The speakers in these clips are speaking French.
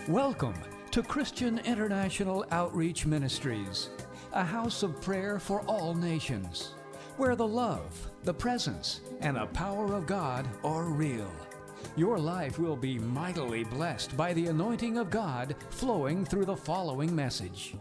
Welcome to Christian International Outreach Ministries, a house of prayer for all nations, where the love, the presence, and the power of God are real. Your life will be mightily blessed by the anointing of God flowing through the following message.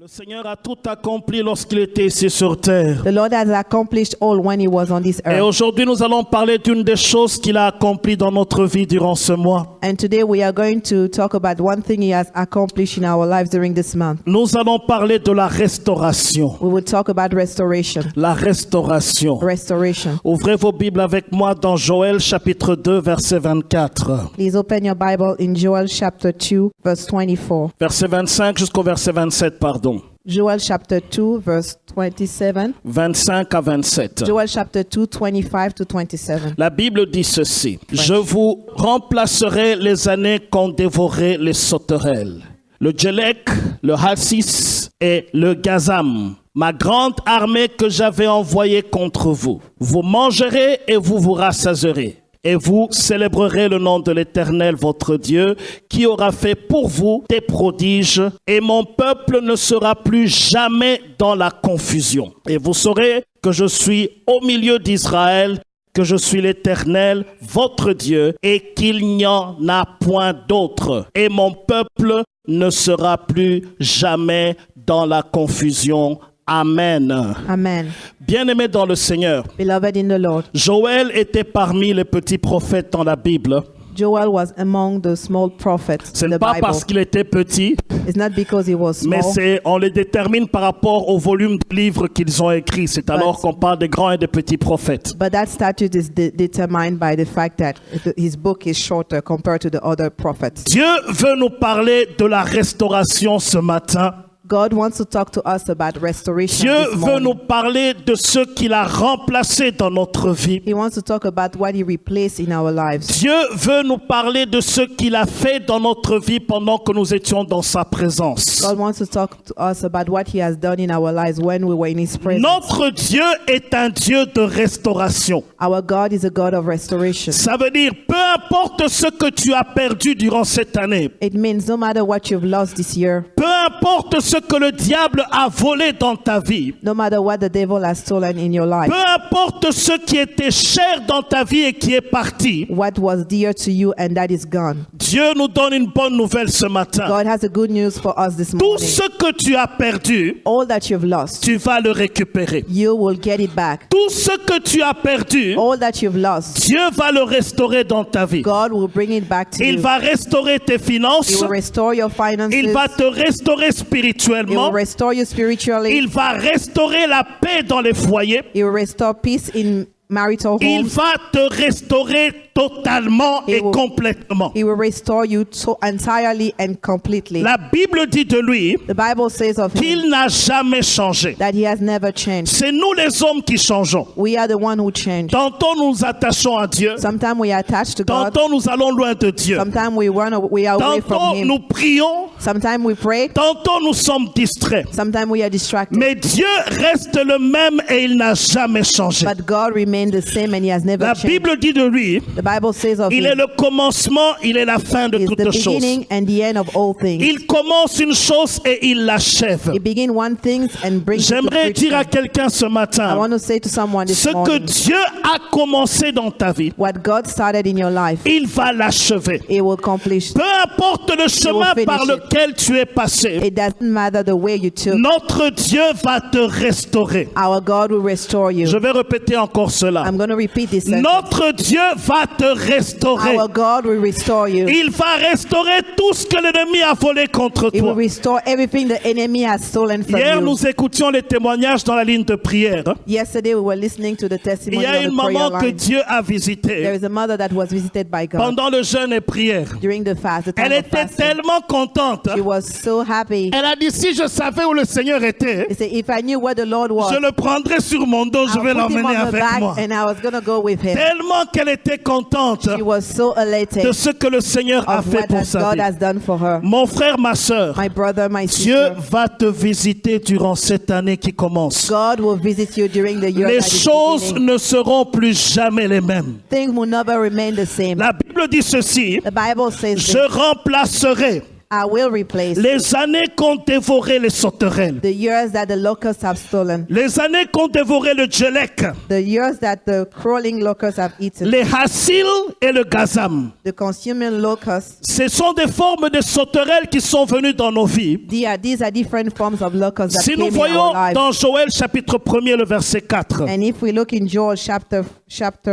Le Seigneur a tout accompli lorsqu'il était ici sur terre. The Lord has accomplished all when He was on this Et earth. aujourd'hui, nous allons parler d'une des choses qu'il a accomplies dans notre vie durant ce mois. And today we are going to talk about one thing He has accomplished in our lives during this month. Nous allons parler de la restauration. We will talk about restoration. La restauration. Restoration. Ouvrez vos Bibles avec moi dans Joël chapitre 2, verset 24. Please open your Bible in Joel chapter 2, verse 24. Verset 25 jusqu'au verset 27, pardon. Joel chapter 2, verse 27. 25 à 27. Joel chapter 2, 25 to 27. La Bible dit ceci. Je vous remplacerai les années qu'ont dévoré les sauterelles. Le Djelek, le Hassis et le Gazam. Ma grande armée que j'avais envoyée contre vous. Vous mangerez et vous vous rassasierez. Et vous célébrerez le nom de l'Éternel, votre Dieu, qui aura fait pour vous des prodiges, et mon peuple ne sera plus jamais dans la confusion. Et vous saurez que je suis au milieu d'Israël, que je suis l'Éternel, votre Dieu, et qu'il n'y en a point d'autre. Et mon peuple ne sera plus jamais dans la confusion. Amen. Amen. Bien-aimés dans le Seigneur, Beloved in the Lord, Joël était parmi les petits prophètes dans la Bible. Joel was among the small prophets Ce in n'est the pas Bible. parce qu'il était petit, It's not because he was mais small, on les détermine par rapport au volume de livres qu'ils ont écrits. C'est alors qu'on parle des grands et des petits prophètes. but that statute is determined by the fact that his book is shorter compared to the other prophets. Dieu veut nous parler de la restauration ce matin. God wants to talk to us about restoration Dieu this veut nous morning. parler de ce qu'il a remplacé dans notre vie. He wants to talk about what he replaced in our lives. Dieu veut nous parler de ce qu'il a fait dans notre vie pendant que nous étions dans sa présence. God wants to talk to us about what he has done in our lives when we were in his presence. Notre Dieu est un Dieu de restauration. Our God is a God of restoration. Ça veut dire, peu importe ce que tu as perdu durant cette année, It means no matter what you've lost this year, peu importe ce que le diable a volé dans ta vie, no matter what the devil has stolen in your life, peu importe ce qui était cher dans ta vie et qui est parti, what was dear to you and that is gone. Dieu nous donne une bonne nouvelle ce matin. God has a good news for us this Tout morning. ce que tu as perdu, All that you've lost, tu vas le récupérer. you will get it back. Tout ce que tu as perdu, All that you've lost, Dieu va le restaurer dans ta vie. God will bring it back to Il you. va restaurer tes He finances. will restore your finances. Il va te restaurer He spirituellement. will restore you spiritually. Il va restaurer la paix dans les foyers. He will restore peace in marital Il homes. va te restaurer totalement He et will- complètement. He will restore you entirely and completely. La Bible dit de lui The Bible says of him qu'il n'a jamais changé. that he has never changed. C'est nous les hommes qui changeons. We are the one who change. Tantôt nous nous attachons à Dieu. Sometimes we are attached to God. Tantôt nous allons loin de Dieu. Sometimes we are away from Tantôt him. nous prions. Sometimes we pray. Tantôt nous sommes distraits. Sometimes we are distracted. Mais Dieu reste le même et il n'a jamais changé. But God remained the same and he has never La changed. Bible dit de lui, The Bible says of il est him le commencement, il est la fin de is the toutes choses. beginning and the end of all things. Il commence une chose et il l'achève. He begins one thing and brings it to J'aimerais dire à fruition. quelqu'un ce I matin, want to say to someone this ce que morning, Dieu a commencé dans ta vie, what God started in your life, il va l'achever. He will accomplish. Peu importe le chemin finish par it. lequel tu es passé, It doesn't matter the way you took. notre Dieu va te restaurer. Our God will restore you. Je vais répéter encore cela. I'm going to repeat this sentence. Notre Dieu va te restaurer. Our God will restore you. Il va restaurer tout ce que l'ennemi a volé contre He will toi. restore everything the enemy has stolen from Hier, you. nous écoutions les témoignages dans la ligne de prière. Yesterday we were listening to the Il testimony y a on une the prayer maman que line. Dieu a There visitée is a mother that was visited by God pendant le jeûne et prière. during the fast, the time Elle of était fasting. tellement contente. She was so happy. Elle a dit, si je savais où le Seigneur était, He said, if I knew where the Lord was, je le prendrais sur mon dos, je vais I'll put him l'emmener on the avec back moi. and I was going to go with him. Tellement qu'elle était contente. contente She was so elated de ce que le Seigneur a of fait what pour sa God vie. has done for her. Mon frère, ma sœur, My brother, my Dieu sister, va te visiter durant cette année qui commence. God will visit you during the year Les that is choses beginning. ne seront plus jamais les mêmes. Things will never remain the same. La Bible dit ceci, The Bible says je this, remplacerai I will replace les années qu'ont dévoré les sauterelles, the years that the locusts have stolen, les années qu'ont dévoré le djelek, the years that the crawling locusts have eaten, les hassil et le gazam. the consuming locusts. Ce sont des formes de sauterelles qui sont venues dans nos vies. These are different forms of locusts that Si came nous in voyons our lives. dans Joël chapitre 1er le verset 4, And if we look in Joel chapter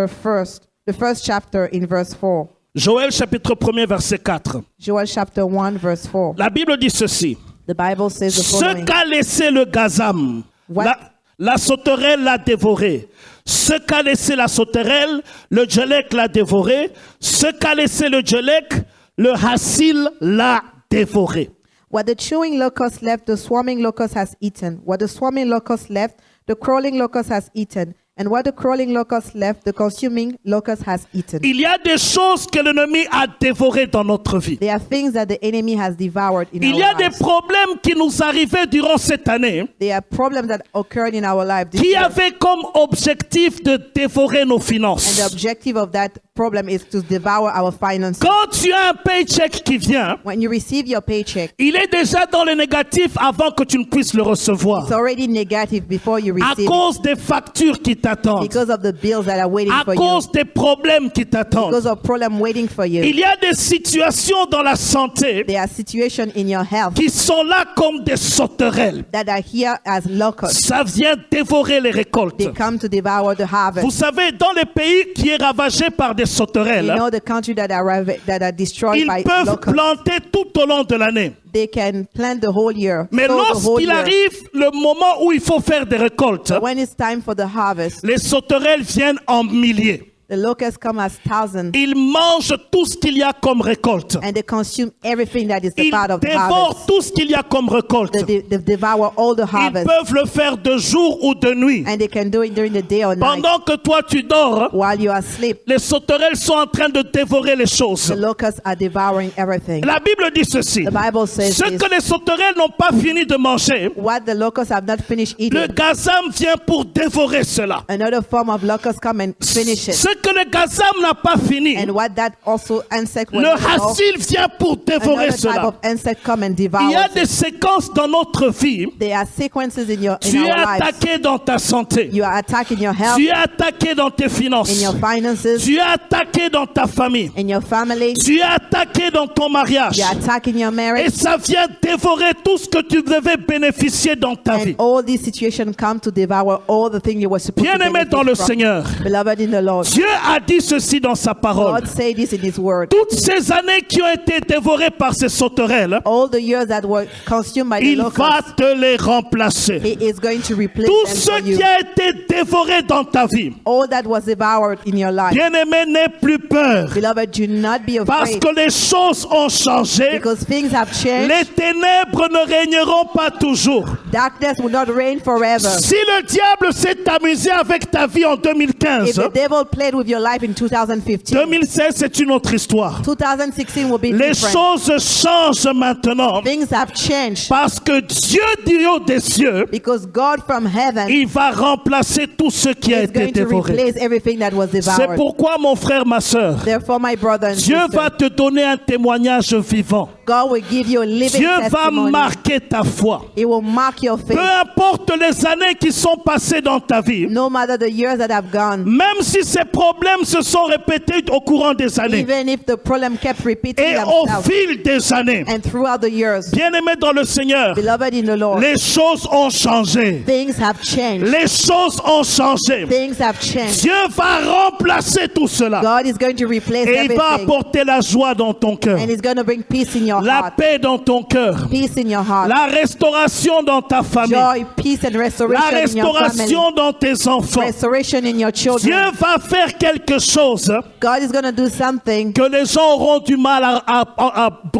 first, the first chapter in verse 4, Joël chapitre 1er verset 4, Joel chapter 1 verse 4, la Bible dit ceci, the Bible says the ce following. qu'a laissé le gazam, What? la sauterelle l'a dévoré. Ce qu'a laissé la sauterelle, le djelek l'a dévoré. Ce qu'a laissé le djelek, le hassil l'a dévoré. What the chewing locust left, the swarming locust has eaten. What the swarming locust left, the crawling locust has eaten. And what the crawling locust left, the consuming locust has eaten. Il y a des choses que l'ennemi a dévorées dans notre vie. There are things that the enemy has devoured in Il y our a des lives. problèmes qui nous arrivaient durant cette année There are problems that occurred in our lives this qui year. avaient comme objectif de dévorer nos And the finances. objective of that problem is to devour our finances. Quand tu as un paycheck qui vient, When you receive your paycheck, il est déjà dans le négatif avant que tu ne puisses le recevoir. it's already negative before you À receive it cause des factures qui t'attendent. because of the bills that are waiting À for you, cause des problèmes qui t'attendent. because of problem waiting for you. Il y a des situations dans la santé There are situations in your health qui sont là comme des sauterelles. that are here as locusts. Ça vient dévorer les récoltes. They come to devour the Vous harvest. savez, dans les pays qui est ravagé par des You sauterelles, know the country that are destroyed ils by peuvent locusts. planter tout au long de l'année. They can plant the whole year. Mais sow the whole lorsqu'il year. arrive le moment où il faut faire des récoltes, But when it's time for the harvest, les sauterelles viennent en milliers. the locusts come as thousands Ils mangent tout ce qu'il y a comme récolte. and they consume everything that is the Ils part of the dévorent harvest. tout ce qu'il y a comme récolte. They devour all the Ils harvest. peuvent le faire de jour ou de nuit. And they can do it during the day or night. Pendant que toi tu dors, While you are asleep, les sauterelles sont en train de dévorer les choses. the locusts are devouring everything. La Bible dit ceci. The Bible says Ce this. que les sauterelles n'ont pas fini de manger, What the locusts have not finished le eating, gazam vient pour dévorer cela. another form of locusts come and finish it. Ce que le gazam n'a pas fini, And what that also insect will le do, hassil vient pour dévorer another type cela. of insect come and Il devour y a it. des séquences dans notre vie. There are sequences in Tu es our lives. attaqué dans ta santé. You are attacking your health, Tu es attaqué dans tes in finances. your finances, Tu es attaqué dans ta famille. in your family. Tu es attaqué dans ton mariage. You are attacking your Et marriage. ça vient dévorer tout ce que tu devais bénéficier dans ta And vie. all these situations come to devour all the things you were supposed to Bien-aimé dans le benefit from. Seigneur, Beloved in the Lord, Dieu a dit ceci dans sa parole. God say this in His word. Toutes ces années qui ont été dévorées par ces sauterelles, All the years that were consumed by the il va locusts, te les remplacer. He is going to replace Tout them ce for you. qui a été dévoré dans ta vie, All that was devoured in your life. bien-aimé, n'aie plus peur. Beloved, do not be Parce afraid que les choses ont changé. because things have changed. Les ténèbres ne régneront pas toujours. Darkness will not reign forever. Si le diable s'est amusé avec ta vie en If 2015, the devil played with your life in 2015, 2016 c'est une autre histoire. 2016 will be Les different. choses changent maintenant Things have changed parce que Dieu du haut des cieux, because God from heaven il va remplacer tout ce qui a is été going to dévoré. replace everything that was C'est devoured. pourquoi mon frère, ma sœur, Therefore, my brother and Dieu sister, va te donner un témoignage vivant. God will give you a living Dieu va testimony. marquer ta foi. It will mark your Peu faith. importe les années qui sont passées dans ta vie, No matter the years that have gone, même si ces problèmes se sont répétés au courant des années even if the problem kept repeating et au themselves, fil des années, and throughout the years, bien-aimés dans le Seigneur, beloved in the Lord, les choses ont changé. things have changed. Les choses ont changé. Things have changed. Dieu va remplacer tout cela God is going to replace et il va everything, apporter la joie dans ton cœur, and He's going to bring peace in your la heart, paix dans ton cœur, peace in your heart, la restauration dans ta famille, joy, peace, and la restoration in your family, restauration dans tes enfants. restoration in your Dieu children. va faire quelque chose God is going to do something que les gens auront du mal à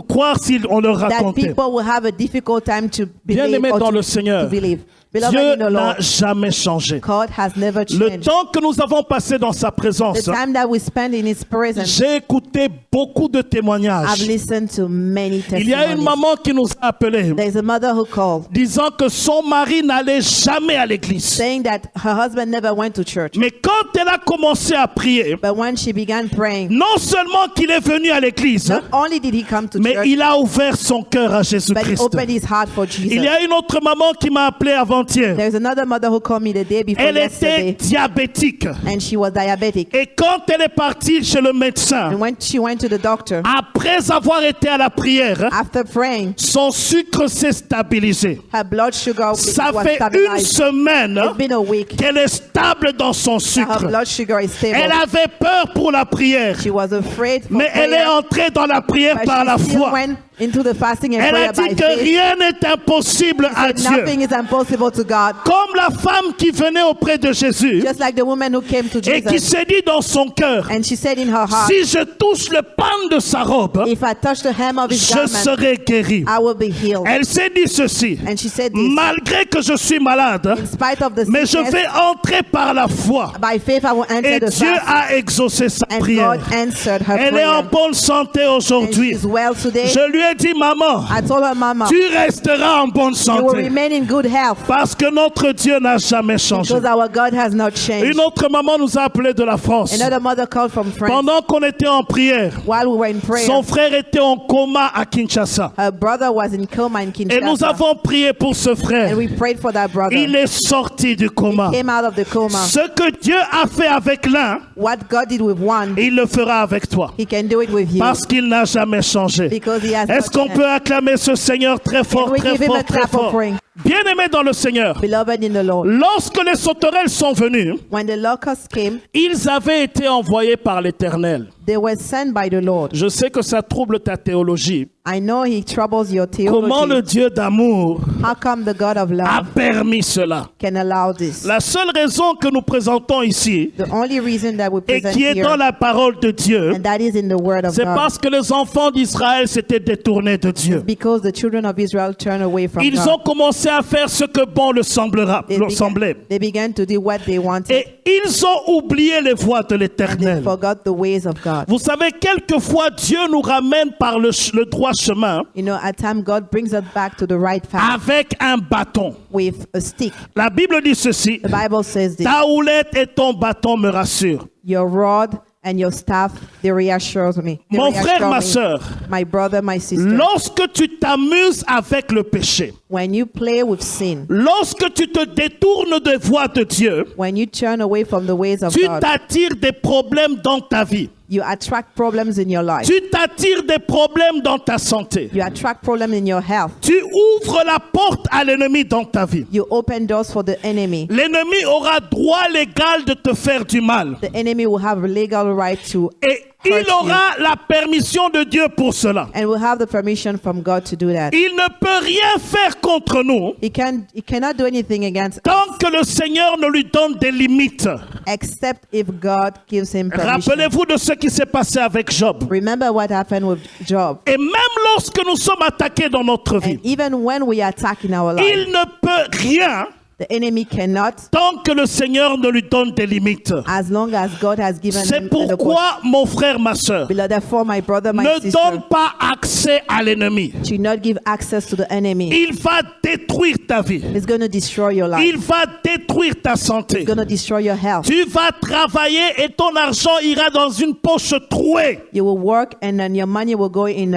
croire si on leur that racontait. people will have a difficult time to believe Bien-aimés or dans le to Seigneur, believe. Beloved Dieu in the n'a Lord, jamais changé. God has never Le changed. temps que nous avons passé dans sa The présence, time that we spend in His presence, j'ai écouté beaucoup de I've témoignages. listened to many Il y a une testimonies. maman qui nous a appelés, There's a mother who called, disant que son mari n'allait jamais à l'église. saying that her husband never went to church. Mais quand elle a commencé à prier, But when she began praying, non seulement qu'il est venu à l'église, not only did he come to mais church, il a ouvert son cœur à but he Jésus-Christ. opened his heart for Il y Jesus. a une autre maman qui m'a appelé avant-hier. There's another mother who called me the day before Elle était yesterday, diabétique. and she was diabetic. Et quand elle est partie chez le médecin, And when she went to the doctor, après avoir été à la prière, after praying, son sucre s'est stabilisé. her blood sugar Ça was fait une stabilized. semaine It's been a week. qu'elle est stable dans son Her sucre. blood sugar is stable. Elle avait peur pour la prière, She was afraid for mais elle est prayer, entrée dans la prière but par la she still foi. went into the fasting and Elle a prayer dit by que faith. rien n'est impossible à That Dieu. nothing is impossible to God. Comme la femme qui venait auprès de Jésus Just like the woman who came to et qui Jesus, s'est dit dans son cœur, and she said in her heart, si je touche le pan de sa robe, if I touch the hem of his je garment, serai guéri. I will be healed. Elle s'est dit ceci, And she said this, malgré que je suis malade, in spite of the mais je sickness, vais entrer par la foi. by faith I will enter Et the Dieu fast. a exaucé sa And prière. God answered her Elle est en prayer. bonne santé And aujourd'hui. she's well today. Je lui ai dit, maman, I told her, Mama, tu resteras en bonne you will santé. remain in good health Parce que notre Dieu n'a jamais changé. because our God has not changed. Une autre maman nous a appelé de la France. Another mother called from France Pendant qu'on était en prière, while we were in prayer. son frère était en coma à Kinshasa. Her brother was in coma in Et nous Kinshasa. avons prié pour ce frère. And we prayed for that brother. Il est sorti du coma. Came out of the coma. Ce que Dieu a fait avec l'un, What God did with one, il le fera avec toi. He can do it with you. Parce qu'il n'a jamais changé. Because He has Est-ce not qu'on changed. peut acclamer ce Seigneur très fort, Can we très give Him fort, a très clap of fort? praise? Bien-aimés dans le Seigneur, Beloved in the Lord, lorsque les sauterelles sont venues, when the locusts came, ils avaient été envoyés par l'Éternel. they were sent by the Lord. Je sais que ça trouble ta théologie. I know He troubles your Comment le theology. Dieu d'amour How come the God of a love permis cela? can allow this? La seule raison que nous présentons ici, The only reason that we et present qui est dans here, la parole de Dieu, and that is in the Word of c'est God, parce que les enfants d'Israël s'étaient détournés de Dieu. because the children of Israel turned away from Ils God. ont commencé à faire ce que bon leur semblait. They began to do what they wanted, Et ils ont oublié les voies de and they l'Éternel. forgot the ways of God. Vous savez, quelquefois, Dieu nous ramène par le droit chemin You know, at times God brings us back to the right path avec un bâton. with a stick. La Bible dit ceci, The Bible says this, ta houlette et ton bâton me rassurent. your rod and your staff, they reassures me. They Mon frère, reassure ma me. sœur, My brother, my sister, lorsque tu t'amuses avec le péché, when you play with sin, lorsque tu te détournes des voies de Dieu, when you turn away from the ways of tu God, t'attires des problèmes dans ta vie. you attract problems in your life. Tu t'attires des problèmes dans ta santé. You attract problems in your health. Tu ouvres la porte à l'ennemi dans ta vie. You open doors for the enemy. L'ennemi aura droit légal de te faire du mal. The enemy will have a legal right to Et il aura la permission de Dieu pour cela. and will have the permission from God to do that. Il ne peut rien faire contre nous He cannot do anything against us tant que le Seigneur ne lui donne des limites. except if God gives him permission. Rappelez-vous de ce qui s'est passé avec Job. Remember what happened with Job. Et même lorsque nous sommes attaqués dans notre vie, And even when we attack in our life, il ne peut rien the enemy cannot, tant que le Seigneur ne lui donne des limites. as long as God has given C'est him the pourquoi, mon frère, ma soeur, Beloved, therefore, my brother, my ne sister, donne pas accès à l'ennemi. do not give access to the enemy. Il va détruire ta vie. It's going to destroy your life. Il va détruire ta santé. It's going to destroy your health. Tu vas travailler et ton argent ira dans une poche trouée. You will work and then your money will go in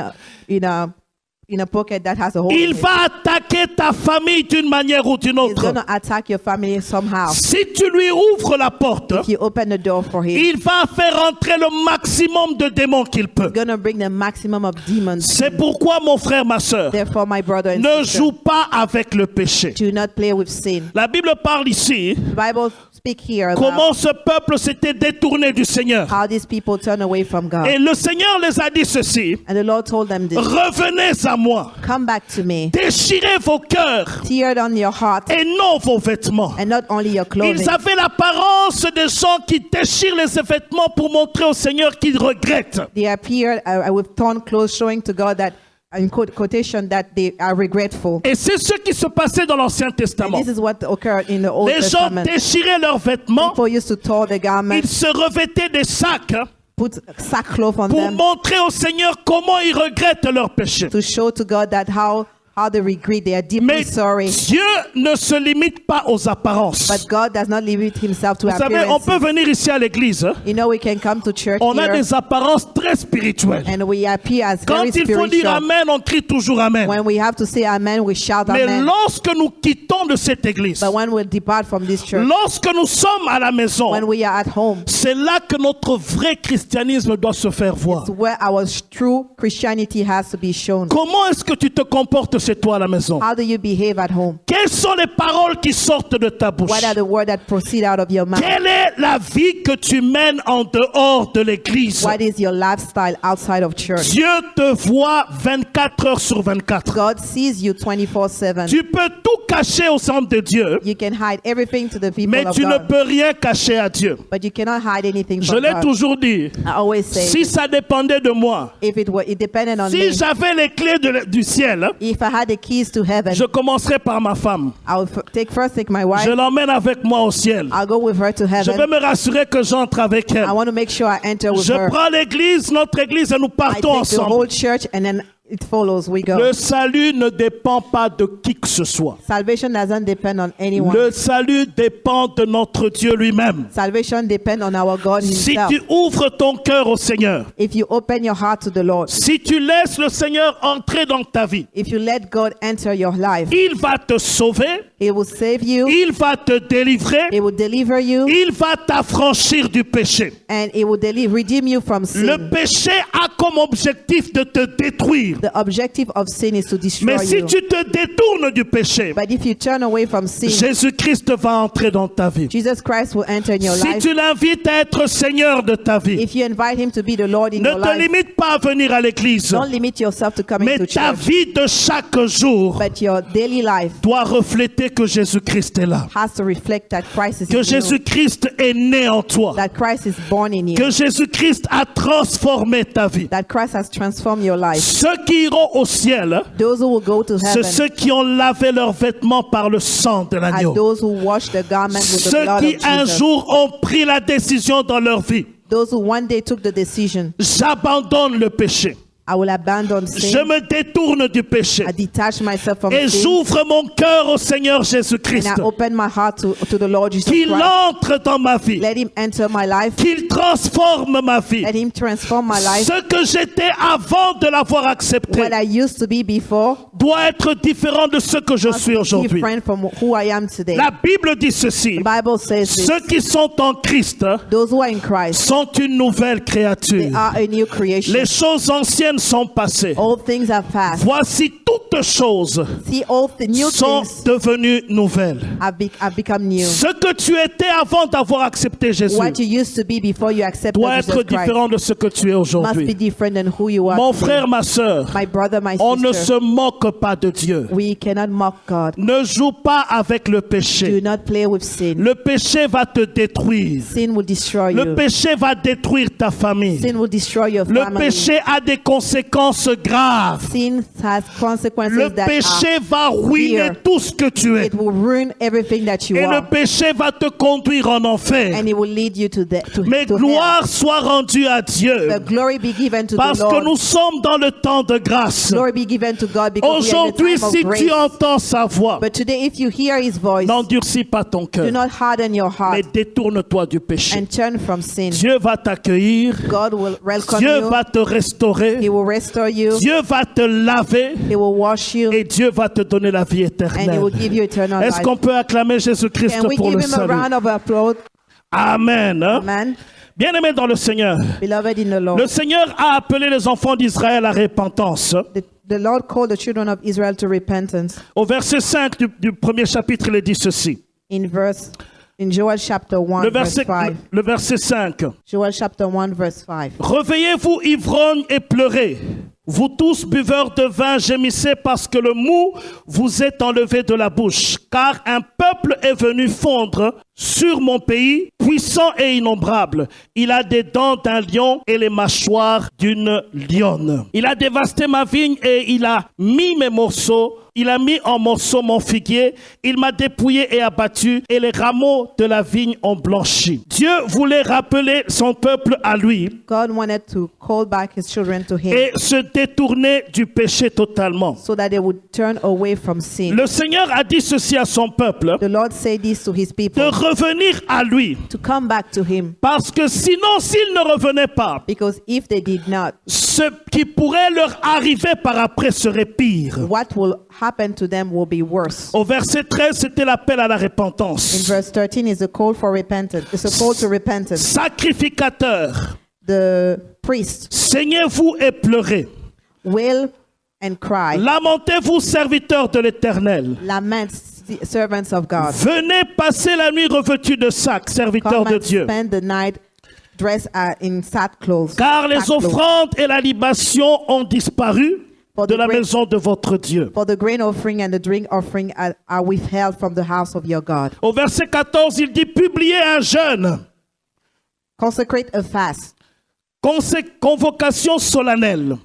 a pocket that has a hole. Il in it. va attaquer ta famille d'une manière ou d'une He's autre. going to attack your family somehow. Si tu lui ouvres la porte, If you open the door for him, il va faire entrer le maximum de démons qu'il peut. he's going to bring the maximum of demons. C'est pourquoi, mon frère, ma soeur, Therefore, my brother and ne sister, joue pas avec le péché. do not play with sin. La Bible parle ici The Bible speak here comment about ce peuple s'était détourné du Seigneur. how these people turn away from God. Et le Seigneur les a dit ceci, And the Lord told them this, revenez à moi, come back to me, déchirez vos cœurs tear down your heart et non vos vêtements. and not only your clothing. Ils avaient l'apparence des gens qui déchirent les vêtements pour montrer au Seigneur qu'ils regrettent. They appeared with torn clothes, showing to God that in quotation, that they are regretful. Et c'est ce qui se passait dans l'Ancien And Testament. this is what occurred in the Old Les gens Testament. déchiraient leurs vêtements, People used to tear the garments, ils se revêtaient des sacs put sackcloth on pour them montrer au Seigneur comment ils regrettent leurs péchés. to show to God that how they regret, they are deeply Mais sorry. Dieu ne se limite pas aux apparences. But God does not limit himself to Vous savez, on appearances. peut venir ici à l'église, hein. You know, we can come to church On a here des apparences très spirituelles. and we appear as Quand very il faut dire spiritual. Amen, on crie toujours Amen. When we have to say amen, we shout Mais amen. lorsque nous quittons de cette église, But when we depart from this church, lorsque nous sommes à la maison, when we are at home, c'est là que notre vrai christianisme doit se faire voir. it's where our true Christianity has to be shown. Comment est-ce que tu te comportes chez toi à la maison? How do you behave at home? Quelles sont les paroles qui sortent de ta bouche? What are the words that proceed out of your mouth? Quelle est la vie que tu mènes en dehors de l'église? What is your lifestyle outside of church? Dieu te voit 24 heures sur 24. God sees you 24/7. Tu peux tout cacher au centre de Dieu, You can hide everything to the people mais of tu ne God, peux rien cacher à Dieu. but you cannot hide anything Je from l'ai God. toujours dit. I always say, Si ça dépendait de moi, if it depended on si me, j'avais les clés du ciel, hein, if I had the keys to heaven, je commencerais par ma femme. I would take my wife. Je l'emmène avec moi au ciel. I'll go with her to Je vais heaven. me rassurer que j'entre avec elle. I want to make sure I enter with Je her. prends l'église, notre église, et nous I partons take the ensemble. whole church and then it follows. We go. Le salut ne dépend pas de qui que ce soit. Salvation doesn't depend on anyone. Le salut dépend de notre Dieu lui-même. Salvation depends on our God Si himself. tu ouvres ton cœur au Seigneur, If you open your heart to the Lord, si tu laisses le Seigneur entrer dans ta vie, if you let God enter your life, il va te sauver, He will save you, il va te délivrer, He will deliver you, il va t'affranchir du péché. and He will redeem you from Le sin. péché a comme objectif de te détruire. The objective of sin is to destroy Mais si you. tu te détournes du péché, But if you turn away from sin, Jésus-Christ va entrer dans ta vie. Jesus Christ will enter in your Si life. tu l'invites à être Seigneur de ta vie, If you invite Him to be the Lord in ne your te life, limite pas à venir à l'église, don't limit yourself to coming mais to ta church. vie de chaque jour But your daily life doit refléter que Jésus-Christ est là, has to reflect that Christ is que in you, Jésus-Christ est né en toi, that Christ is born in you, que Jésus-Christ a transformé ta vie. that Christ has transformed your life. Ceux qui iront au ciel, Those who will go to c'est heaven ceux qui ont lavé leurs vêtements par le sang de are l'agneau. those who wash the garment with the Ceux blood qui of un Jesus. jour ont pris la décision dans leur vie, Those who one day took the decision, j'abandonne le péché, I will abandon je sin, me détourne du péché I detach myself from et sin, j'ouvre mon cœur au Seigneur and Jésus-Christ. I open my heart to the Lord Jesus Qu'il Christ. entre dans ma vie, Let Him enter my life. qu'il transforme ma vie. Let Him transform my life. Ce que j'étais avant de l'avoir accepté What I used to be before doit être différent de ce que je must suis be aujourd'hui. different from who I am today. La Bible dit ceci: The Bible says this. ceux qui sont en Christ Those who are in Christ, sont une nouvelle they créature. are a new creation. Les choses anciennes sont passées. All things are past. Voici toutes choses See, all the new sont things devenues nouvelles. have become new. Ce que tu étais avant d'avoir accepté Jésus What you used to be before you accepted doit Jesus être Christ différent de ce que tu es must be aujourd'hui. different than who you are Mon today. frère, ma soeur, My brother, my on ne sister, se moque pas de Dieu. we cannot mock God. Ne joue pas avec le Do péché. not play with sin. Le péché va te détruire. Sin will destroy Le you. péché va détruire ta famille. Sin will destroy your Le family. péché a des conséquences graves. Sin has consequences Le that péché are va ruiner here. tout ce que tu es. It will ruin everything that you Et le are, péché va te conduire en enfer. and it will lead you to Mais hell. gloire soit rendue à Dieu. The glory be given to Parce the que Lord. nous sommes dans le temps de grâce. Glory be given to God because we are in the Aujourd'hui, time of si grace. tu entends sa voix, But today, if you hear His voice, n'endurcis pas ton do cœur, not harden your mais heart détourne-toi du péché. and turn from sin. Dieu va t'accueillir, God will welcome Dieu you. va te restaurer, He will restore you. Dieu va te laver He will wash you, et Dieu va te donner la vie and He éternelle. will give you eternal Est-ce life. qu'on peut acclamer Jésus-Christ Can we pour give le Him a salut? round of applause? Amen. Hein? Amen. Bien-aimés dans le Seigneur, Beloved in the Lord. le Seigneur a appelé les enfants d'Israël à repentance. The Lord called the children of Israel to repentance. Au verset 5 du premier chapitre, il est dit ceci. In Joel chapter 1, verse 5. Le verset 5. Joel chapter 1, verse 5. Réveillez-vous, ivrognes, et pleurez. Vous tous buveurs de vin, gémissez parce que le mou vous est enlevé de la bouche. Car un peuple est venu fondre sur mon pays, puissant et innombrable. Il a des dents d'un lion et les mâchoires d'une lionne. Il a dévasté ma vigne et il a mis mes morceaux. Il a mis en morceaux mon figuier. Il m'a dépouillé et abattu et les rameaux de la vigne ont blanchi. Dieu voulait rappeler son peuple à lui. God wanted to call back his children to him Et se détourner du péché totalement. so that they would turn away from sin. Le Seigneur a dit ceci à son peuple, The Lord said this to his de people, revenir à lui. to come back to him, Parce que sinon, s'ils ne revenaient pas, because if they did not, ce qui pourrait leur arriver par après serait pire. what will happen to them will be worse. Au verset 13, c'était l'appel à la In repentance. verse 13 is a call for repentance. It's a call to repentance. Sacrificateurs, The priest saignez-vous et pleurez. wail and cry. Lamentez-vous, serviteurs de l'Éternel. Lament, servants of God. Venez passer la nuit revêtus de sacs, serviteurs Come de and Dieu. spend the night dressed in sackcloth. Car les Sackcloth. offrandes et la libation ont disparu For de the la great- maison de votre Dieu. For the grain offering and the drink offering are withheld from the house of your God. Au verset 14, il dit, publiez un jeûne, Consecrate a fast. convocation solennelle.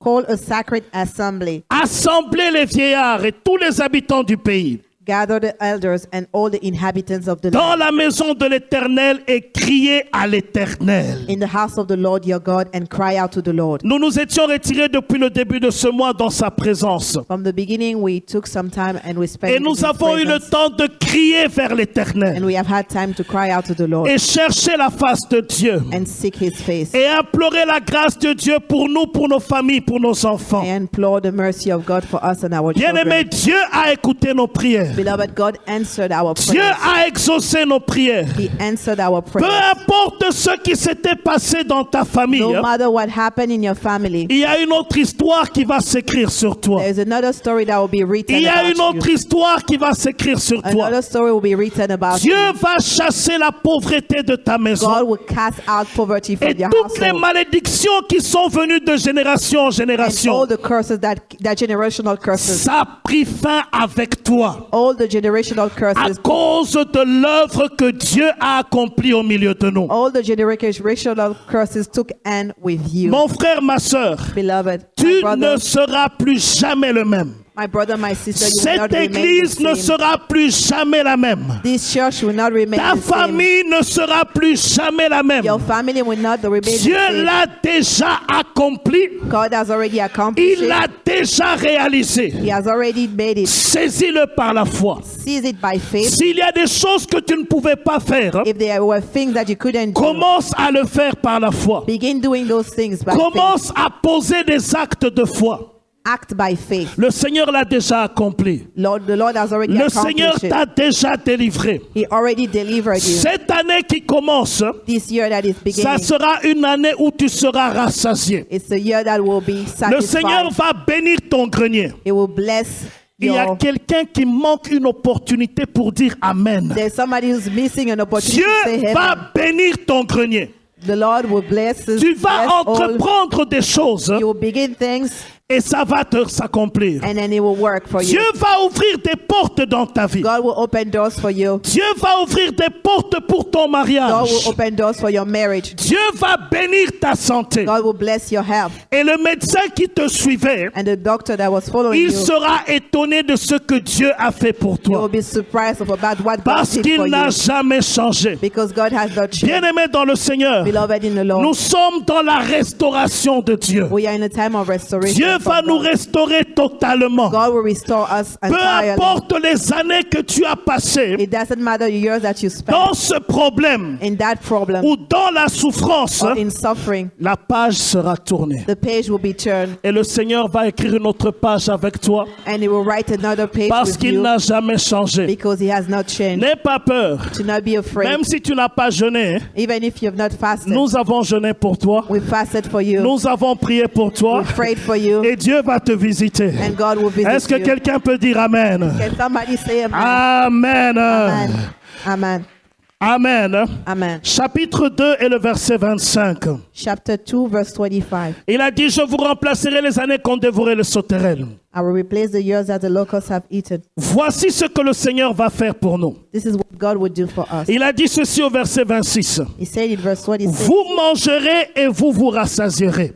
Call a sacred assembly. Assemblez les vieillards et tous les habitants du pays Gather the elders and all the inhabitants of the dans land la maison de l'Éternel et criez à l'Éternel. in the house of the Lord your God and cry out to the Lord. Nous nous étions retirés depuis le début de ce mois dans sa présence. From the beginning, we took some time and we spent Et in nous his avons eu le presence, temps de crier vers and l'Éternel we have had time to cry out to the Lord et chercher la face de Dieu and seek his face et implorer la grâce de Dieu pour nous, pour nos familles, pour nos enfants. and implore the mercy of God for us and our Bien-aimé, children. Dieu a écouté nos prières. Beloved, God answered our Dieu prayers. a exaucé nos prières. He answered our Peu prayers. importe ce qui s'était passé dans ta famille, No matter what happened in your family, il y a une autre histoire qui va s'écrire sur toi. there's another story that will be written Il y a une about autre you. histoire qui va s'écrire sur toi. Another story will be written about Dieu you. va chasser la pauvreté de ta God maison will cast out poverty from et your toutes les household. malédictions qui sont venues de génération en And génération. all the curses that generational curses, Ça a pris fin avec toi all the generational à curses, cause de l'œuvre que Dieu a accomplie au milieu de nous. all the generational curses took end with you. Mon frère, ma sœur, Beloved, my tu brother, ne seras plus jamais le même. my brother, my sister, you will not Cette remain the église ne same. sera plus jamais la même. This church will not remain Ta the same. famille ne sera plus jamais la même. Your family will not remain the Dieu same. l'a déjà accompli. God has already accomplished Il it. l'a déjà réalisé. He has already made it. Saisis-le par la foi. Seize it by faith. S'il y a des choses que tu ne pouvais pas faire, If there were things that you couldn't do, commence à le faire par la foi. begin doing those things by faith. Commence à poser des actes de foi. Act by faith. Le Seigneur l'a déjà accompli. The Lord has already Le Seigneur accomplished it. t'a déjà délivré. He already delivered you. Cette année qui commence, This year that is ça beginning, sera une année où tu seras rassasié. it's a year that will be Le Seigneur satisfied. va bénir ton grenier. It will bless Il y a your... quelqu'un qui manque une opportunité pour dire Amen. There's somebody who's missing an opportunity Dieu to say va amen. bénir ton grenier. The Lord will bless us. Tu vas Bless all. entreprendre des choses You will begin things et ça va s'accomplir. and then it will work for Dieu you. va ouvrir des portes dans ta vie. God will open doors for you. Dieu va ouvrir des portes pour ton God mariage. will open doors for your marriage. Dieu va bénir ta santé. God will bless your health. Et le médecin qui te suivait, And the doctor that was following il you, sera étonné de ce que Dieu a fait pour you will toi. be surprised about what God Parce did qu'il for n'a you. jamais changé. Because God has not changed. Bien-aimé dans le Seigneur, Beloved in the Lord, nous sommes dans la restauration de Dieu. we are in a time of restoration. Dieu va from nous God. restaurer totalement. God will restore us Peu entirely. importe les années que tu as passées It doesn't matter the years that you spend dans ce problème in that problem ou dans la souffrance, or in suffering. la page sera tournée. The page will be turned Et le Seigneur va écrire une autre page avec toi and He will write another page parce with qu'il you n'a jamais changé. because He has not changed. N'aie pas peur. Do not be afraid. Même si tu n'as pas jeûné, Even if you have not fasted, nous avons jeûné pour toi. we fasted for you. Nous avons prié pour toi. We prayed for you. Et Dieu va te visiter. And God will visit Est-ce que you. quelqu'un peut dire Amen? Can somebody say amen? Amen. Amen. Amen. Amen. Amen. Chapitre 2 et le verset 25. Chapter 2, verse 25. Il a dit, je vous remplacerai les années qu'ont dévoré les sauterelles. I will replace the years that the locusts have eaten. Voici ce que le Seigneur va faire pour nous. This is what God would do for us. Il a dit ceci au verset 26. He said in verse 26, Vous mangerez et vous vous rassasierez.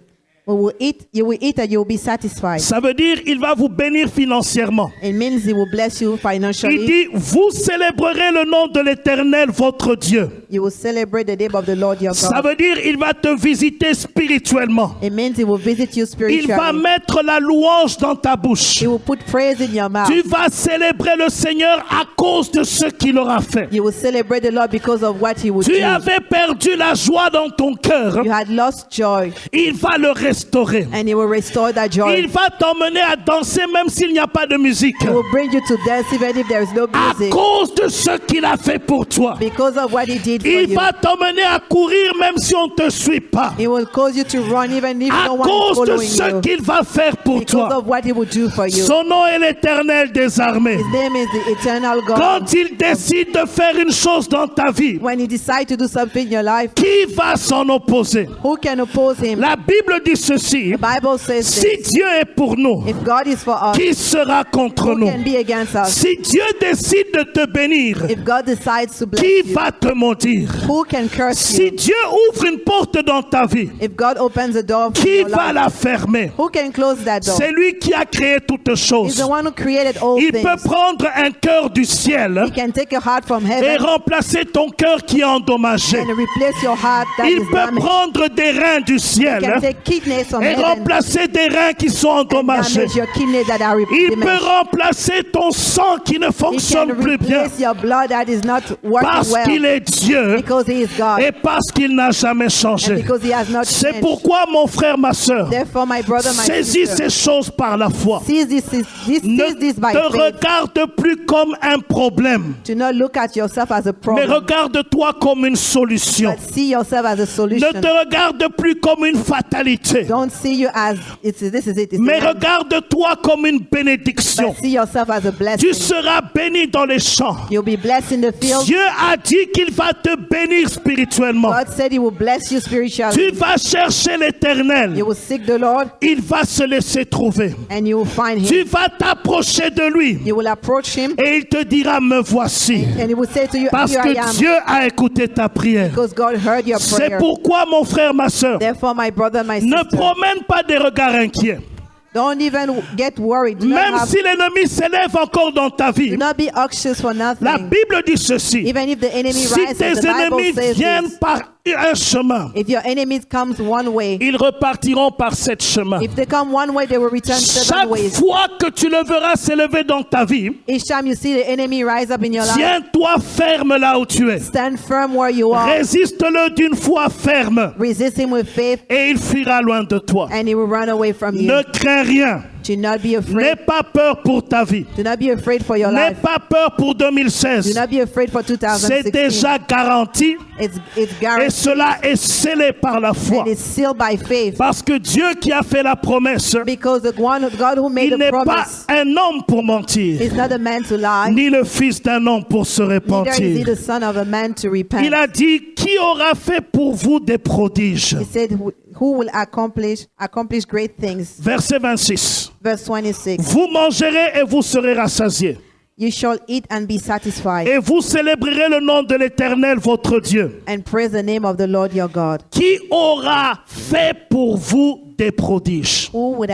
you will eat and you will be satisfied. Ça veut dire il va vous bénir financièrement. It means He will bless you Il financially. dit, vous célébrerez le nom de l'Éternel, votre Dieu. You will celebrate the name of the Lord your Ça God. veut dire il va te visiter spirituellement. It means He will visit you Il va spiritually. mettre la louange dans ta bouche. He will put praise in your mouth. Tu vas célébrer le Seigneur à cause de ce qu'il aura fait. You will celebrate the Lord because of what He would Tu do. avais perdu la joie dans ton cœur. You had lost joy, Il va le restaurer. and He will restore that joy. Il va t'emmener à danser même s'il n'y a pas de musique. He will bring you to dance even if there is no À music cause de ce qu'il a fait pour toi. because of what He did for Il you. va t'emmener à courir même si on ne te suit pas. He will cause you to run even if À no one is cause de following ce you qu'il va faire pour because toi. of what He will do for you. Son nom est l'Éternel des armées. His name is the eternal God. Quand il décide de faire une chose dans ta vie, When He decides to do something in your life, qui va s'en opposer? who can oppose Him? La Bible dit ceci. The Bible says Si this. Dieu est pour nous, If God is for us, qui sera contre who nous? can be against us? Si Dieu décide de te bénir, If God decides to bless qui you, va te maudire? who can curse Si you? Dieu ouvre une porte dans ta vie, If God opens the door for qui your va life, la fermer? who can close that door? C'est lui qui a créé toutes He's choses. the one who created all Il things. peut prendre un cœur du ciel He can take a heart from et heaven remplacer ton cœur qui est endommagé. and replace your heart that Il is peut damaged. prendre des reins du He ciel can take kidneys from et heaven remplacer des reins qui sont and endommagés. damage your kidneys that are Il peut damaged. remplacer ton sang qui ne He can fonctionne plus bien replace your blood that is not working parce qu'il well est Dieu because He is God et parce qu'il n'a jamais and changé. because He has not C'est changed. pourquoi, mon frère, ma soeur, Therefore, my brother, my saisis sister, ces choses par la foi. seize this Ne by te faith. regarde plus comme un problème, Do not look at yourself as a mais problem, regarde-toi comme une solution. but see yourself as a Ne solution. te regarde plus comme une fatalité, Don't see you as this is it. It's mais the end. regarde-toi comme une bénédiction. But see yourself as a Tu blessing. seras béni dans les champs. You'll be blessed in the field. Dieu a dit qu'il va te bénir spirituellement. God said He will bless you spiritually. Tu vas chercher l'Éternel. You will seek the Lord Il va se laisser trouver. and you will find Tu Him. vas t'approcher de lui You will approach Him et il te dira, me voici. and He will say to you, Parce here I que am, Dieu a écouté ta prière. because God heard your C'est prayer. pourquoi, mon frère, ma soeur, Therefore, my brother, my ne sister, promène pas des regards inquiets. don't even get worried. Do Même not, si l'ennemi s'élève encore dans ta vie, do not be anxious for la nothing. Bible dit ceci. Even if the enemy Si rises, tes the Bible ennemis says viennent this. par un chemin, If your enemies comes one way, ils repartiront par sept chemins. if they come one way, they will return seven Chaque ways. fois que tu le verras s'élever dans ta vie, Each time you see the enemy rise up in your life, tiens-toi ferme là où tu es. stand firm where you are. Résiste-le d'une foi ferme Resist him with faith, et il fuira loin de toi. and he will run away from you. Ne crains rien. Do not be N'aie afraid. pas peur pour ta vie. Do not be afraid for your N'aie life. pas peur pour Do 2016. not be afraid for C'est 2016. déjà garanti It's et guaranteed cela est scellé par la foi. and it's sealed by faith. Parce que Dieu qui a fait la promesse, Because the one God who made il the n'est pas promise un homme pour mentir, is not a man to lie, ni le fils d'un homme pour se neither is he repentir. the son of a man to Il repent. a dit, qui aura fait pour vous des prodiges? He said, who will accomplish great things. Verset 26. Verse 26. Vous mangerez et vous serez rassasiés. You shall eat and be satisfied, Et vous célébrerez le nom de l'Éternel, votre Dieu. and praise the name of the Lord your God. Qui aura fait pour vous des prodiges? Who will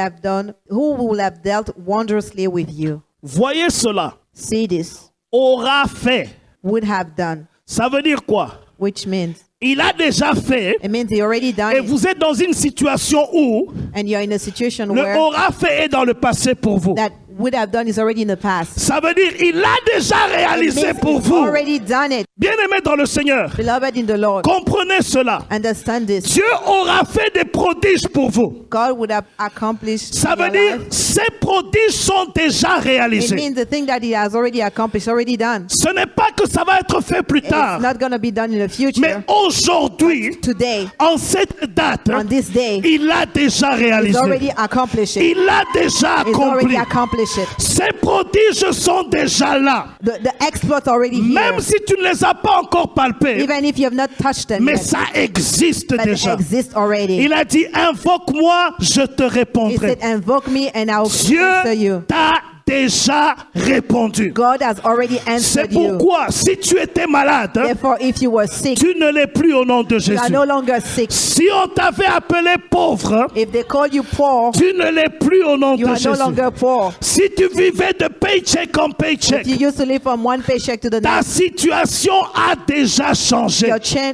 have dealt wondrously with you? Voyez cela. See this. Aura fait. Would have done, Ça veut dire quoi? which means Il a déjà fait. it means he already done Et it, vous êtes dans une situation où and you're in a situation le where aura fait est dans le passé pour vous. that would have done is already in the past. Ça veut dire il a déjà It réalisé means pour he's vous. already done it. Bien-aimés dans le Seigneur, Beloved in the Lord, comprenez cela. understand this. Dieu aura fait des prodiges pour vous. God would have accomplished Ça in veut your dire life. ces prodiges sont déjà It réalisés. means the thing that he has already accomplished, already done. Ce n'est pas que ça va être fait plus It's tard, not going to be done in the future. mais aujourd'hui, Today, en cette date, on this day, il a déjà he's réalisé. already accomplished it. Il a déjà He's already accompli. accomplish it. Ces prodiges sont déjà là. The exploits already here. Même si tu ne les as pas encore palpés, Even if you have not touched them mais yet. ça existe But they déjà. exist already. Il a dit, invoque-moi, je te He répondrai. said, invoke me and I will answer Dieu you. t'a déjà répondu. God has already C'est answered you. pourquoi, si tu étais malade, Therefore, if you were sick, tu ne l'es plus au nom de you Jésus. are no longer sick. Si on t'avait appelé pauvre, If they call you poor, tu ne l'es plus au nom you de are no Jésus. longer poor. Si tu vivais de paycheck en paycheck, If you used to live from one paycheck to the ta next, situation a déjà changé.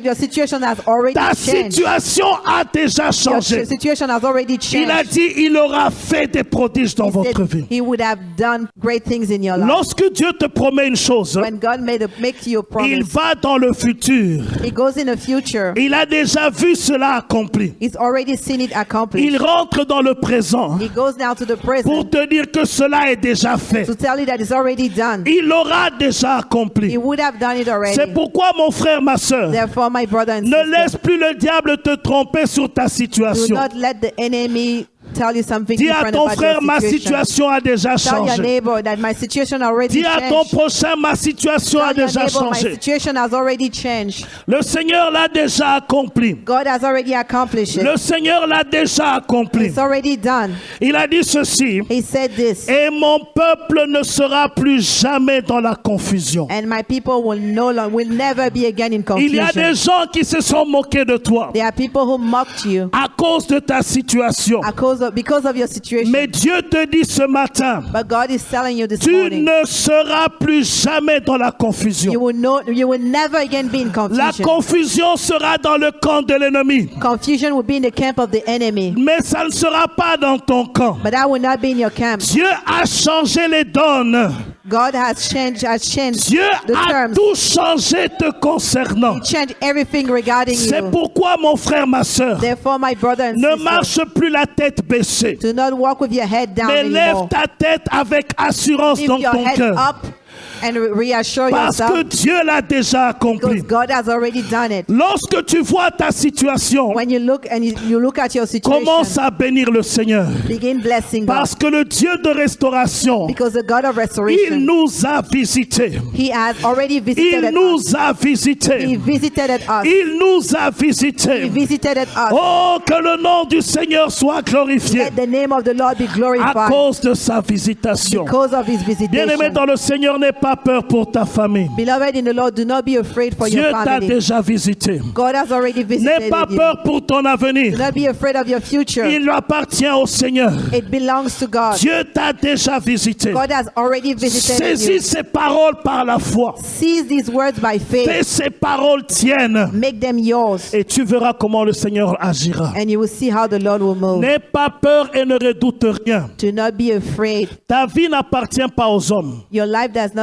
your situation has already Ta changed. situation a déjà Your changé. situation has already Il a changed. dit, il aura fait des prodiges dans He said votre vie. he would have done great things in your life. Lorsque Dieu te promet une chose, When God makes you a il promise, va dans le futur. He goes in the future. Il a déjà vu cela accompli. He's already seen it Il accomplished. rentre dans le présent He goes now to the pour present te dire que cela est déjà fait. to tell you that it's already done. Il l'aura déjà accompli. He would have done it already. C'est pourquoi, mon frère, ma soeur, Therefore, my brother and ne laisse sister, plus le diable te tromper sur ta do situation. not let the enemy tell you something Dis à different ton about frère, ma your situation. situation a déjà Tell your changé. neighbor that my situation already Dis à ton changed. prochain, ma situation a Tell your déjà neighbor my changé. situation has already changed. Le Seigneur l'a déjà accompli. God has already accomplished it. Le Seigneur l'a déjà accompli. It's already done. Il a dit ceci. He said this, Et mon peuple ne sera plus jamais dans la confusion. and my people will never be again in Il y a confusion. des gens qui se sont moqués de toi There are people who mocked you à cause de ta situation. because of your situation. Mais Dieu te dit ce matin, But God is telling you this tu morning, ne seras plus jamais dans la confusion. you will never again be in La confusion. confusion sera dans le camp de l'ennemi. Confusion will be in the camp of the enemy, Mais ça ne sera pas dans ton camp. but that will not be in your camp. Dieu a changé les donnes. God has changed Dieu the a terms. tout changé te concernant. He changed everything regarding C'est you. pourquoi, mon frère, ma soeur, Therefore, my brother and ne sister, marche plus la tête baissée. do not walk with your head down Mais lève anymore. ta tête avec assurance Lift dans your ton head cœur. up and reassure Parce que yourself, Dieu l'a déjà accompli. because God has already done it. Lorsque tu vois ta situation, When you look and you look at your situation, commence à bénir le Seigneur. begin blessing God, Parce que le Dieu de restauration, because the God of il restoration, nous a visités. He has already Il visited us. nous a He visités. visited us. Il nous a He visités. visited us. Oh, que le nom du Seigneur soit glorifié Let the name of the Lord be à glorified cause de sa visitation. because of His Bien-aimé visitation. dans le Seigneur, n'aie pas peur pour ta famille. Beloved in the Lord, do not be afraid for Dieu your t'a family. déjà visité. God has already N'aie visited pas you. peur pour ton Do avenir. not be afraid of your future. Il appartient au Seigneur. It belongs to God. Dieu t'a déjà visité. God has already visited Saisis you. ces paroles par la foi. Seize these words by Fais faith. ces paroles tiennes. Make them yours. Et tu verras comment le Seigneur agira. And you will see how the Lord will move. N'aie pas peur et ne redoute rien. Do not be afraid. Ta vie n'appartient pas aux hommes. Your life does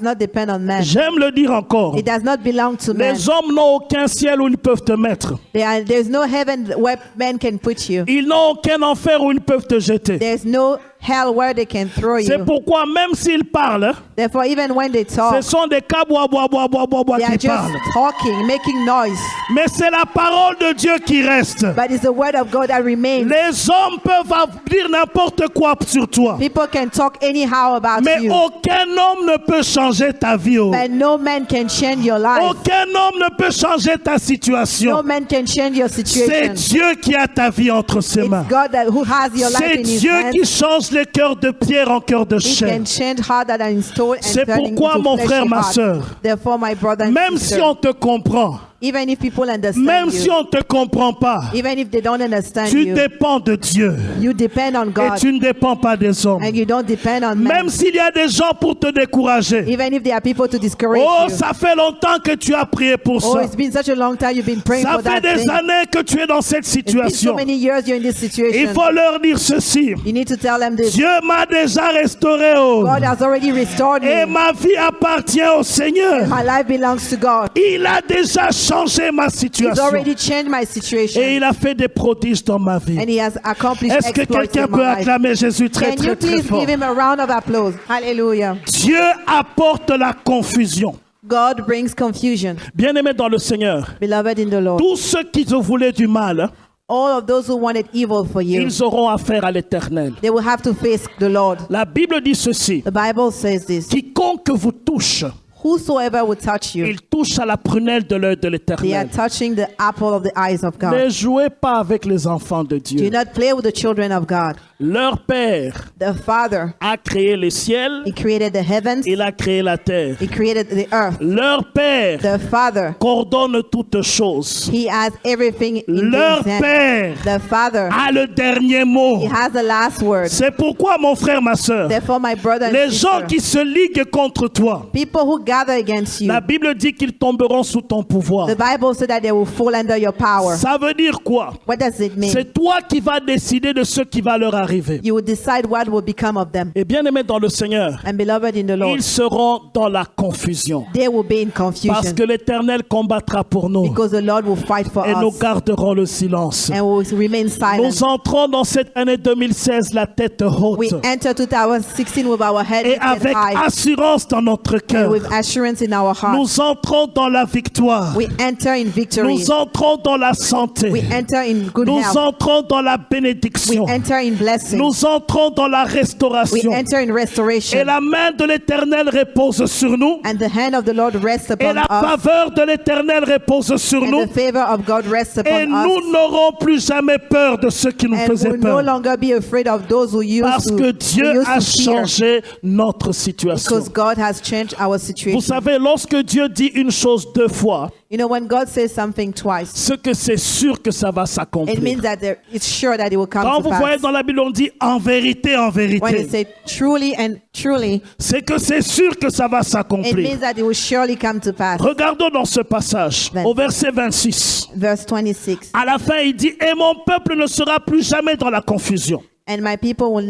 not depend on man. J'aime le dire encore. It does not belong to man. Les hommes n'ont aucun ciel où ils peuvent te mettre. There's no heaven where man can put you. Ils n'ont aucun enfer où ils peuvent te jeter. There's no hell where they can throw C'est you. pourquoi même s'ils parlent, Therefore, even when they ce talk, sont des cas bois they are qui just parlent. talking, making noise. Mais c'est la parole de Dieu qui reste. But it's the word of God that remains. Les hommes peuvent dire n'importe quoi sur toi. People can talk anyhow about Mais you. aucun homme ne peut changer ta vie. Oh. But no man can change your life. Aucun homme ne peut changer ta No situation. man can change your C'est situation. Dieu qui a ta vie entre ses mains. It's God who has your life C'est in His Dieu hands. qui change les cœurs de pierre en cœur de He chair. can change heart that are in stone and C'est turn pourquoi, into mon fleshy frère, ma heart. sœur, Therefore, my brother and même sister, si on te comprend, even if people understand même you, si on ne te comprend pas, even if they don't understand tu you, dépends de Dieu you depend on et God tu ne dépends pas des hommes. and you don't depend on Même man. s'il y a des gens pour te décourager. Even if there are people to discourage Oh, you. ça fait longtemps que tu as prié pour Oh, ça. it's been such a long time you've been praying Ça for fait that des thing. années que tu es dans cette It's been so situation. many years you're in this Il situation. faut leur dire ceci. You need to tell them this. Dieu m'a déjà restauré. Oh. God has already restored Et me. ma vie appartient au Seigneur. My life belongs to God. Il a déjà changé ma He's situation. already changed my Et situation. il a fait des prodiges dans ma vie. And He has accomplished Est-ce que exploits quelqu'un in peut my life. acclamer Jésus très Can très you très please fort? give Him a round of applause? Hallelujah. Dieu apporte la confusion. God brings confusion. Bien-aimé dans le Seigneur, Beloved in the Lord. tous ceux qui te voulaient du mal all of those who wanted evil for you, ils auront affaire à l'Éternel. they will have to face the Lord. La Bible dit ceci, The Bible says this. quiconque vous touche, Whosoever will touch you, il touche à la prunelle de l'œil de they are l'Éternel. touching the apple of the eyes of God. Ne jouez pas avec les enfants de Do Dieu. not play with the children of God. Leur Père The Father, a créé les ciels, He created the heavens, il a créé la terre. He created the earth. Leur Père The Father, coordonne toutes choses. He has everything in Leur His hand. Père The Father, a le dernier mot. He has the last word. C'est pourquoi, mon frère, ma soeur, Therefore, my brother and les gens sister, qui se liguent contre toi, people who gather against you, la Bible dit qu'ils tomberont sous ton pouvoir. the Bible said that they will fall under your power. Ça veut dire quoi? What does it mean? C'est toi qui vas décider de ce qui va leur arriver. You will decide what will become of them. Et bien aimé dans le Seigneur, And beloved in the Lord, ils seront dans la confusion. they will be in Parce confusion que l'Éternel combattra pour nous. because the Lord will fight for Et nous us garderons le silence. and will remain silent. Nous entrons dans cette année 2016 la tête haute We enter 2016 with our head et lifted avec high assurance dans notre and cœur. with assurance in our heart. Nous entrons dans la victoire. We enter in victory. Nous entrons dans la santé. We enter in good Nous health. entrons dans la We bénédiction. enter in blessing. Nous entrons dans la We restauration. enter in Et restoration. la main de l'Éternel repose sur nous. And the hand of the Lord rests Et upon la us. faveur de l'Éternel repose sur nous. And the favor of God rests Et upon nous us. n'aurons plus jamais peur de ceux qui nous And faisaient we'll no peur. longer be afraid of those who used Parce to, que who Dieu used a to fear. changé notre situation. Because God has changed our Vous situation. savez, lorsque Dieu dit une chose deux fois, You know, when God says something twice, ce que c'est sûr que ça va it s'accomplir. means that it's sure that it will come Quand to vous voyez pass. dans la Bible, on dit en vérité, When it says truly and truly, c'est que c'est sûr que ça va it s'accomplir. means that it will surely come to pass. Regardons dans ce passage, au verset 26. Verse 26. À la fin, il dit, et mon peuple ne sera plus jamais dans la confusion. And my people will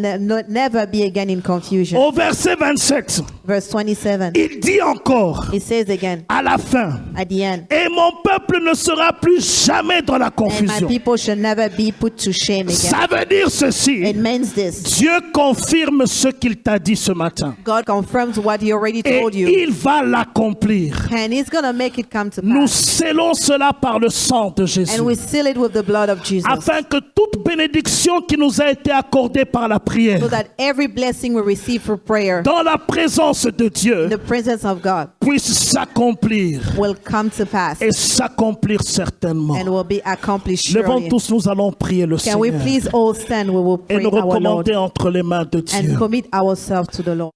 never be again in confusion. Au verset 27, Verse 27. il dit encore, It says again à la fin, at the end, et mon peuple ne sera plus jamais dans la and my confusion. people shall never be put to shame again. Ça veut dire ceci. It means this. Dieu confirme ce qu'il t'a dit ce matin. God confirms what He already Et told you, il va l'accomplir. and He's going to make it come to Nous pass. scellons cela par le sang de Jésus. And we seal it with the blood of Jesus, Afin que toute bénédiction qui nous a été accordée par la prière, so that every blessing we receive through prayer, dans la présence de Dieu, in the presence of God, puisse s'accomplir will come to pass et s'accomplir certainement. and will be accomplished Levons surely. tous, nous allons prier le Can we Seigneur please all stand? We will et pray nous our Lord recommander entre les mains de Dieu. and commit ourselves to the Lord.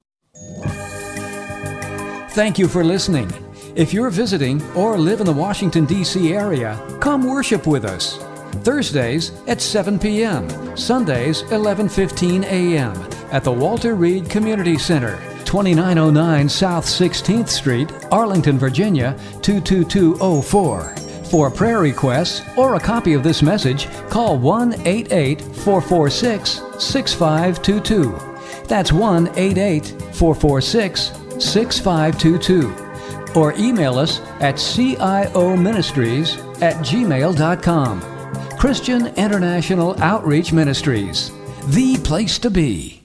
Thank you for listening. If you're visiting or live in the Washington, D.C. area, come worship with us. Thursdays at 7 p.m., Sundays 11:15 a.m. at the Walter Reed Community Center, 2909 South 16th Street, Arlington, Virginia 22204. For prayer requests or a copy of this message, call 1-88-446-6522. That's 1-88-446-6522. Or email us at cioministries@gmail.com. Christian International Outreach Ministries, the place to be.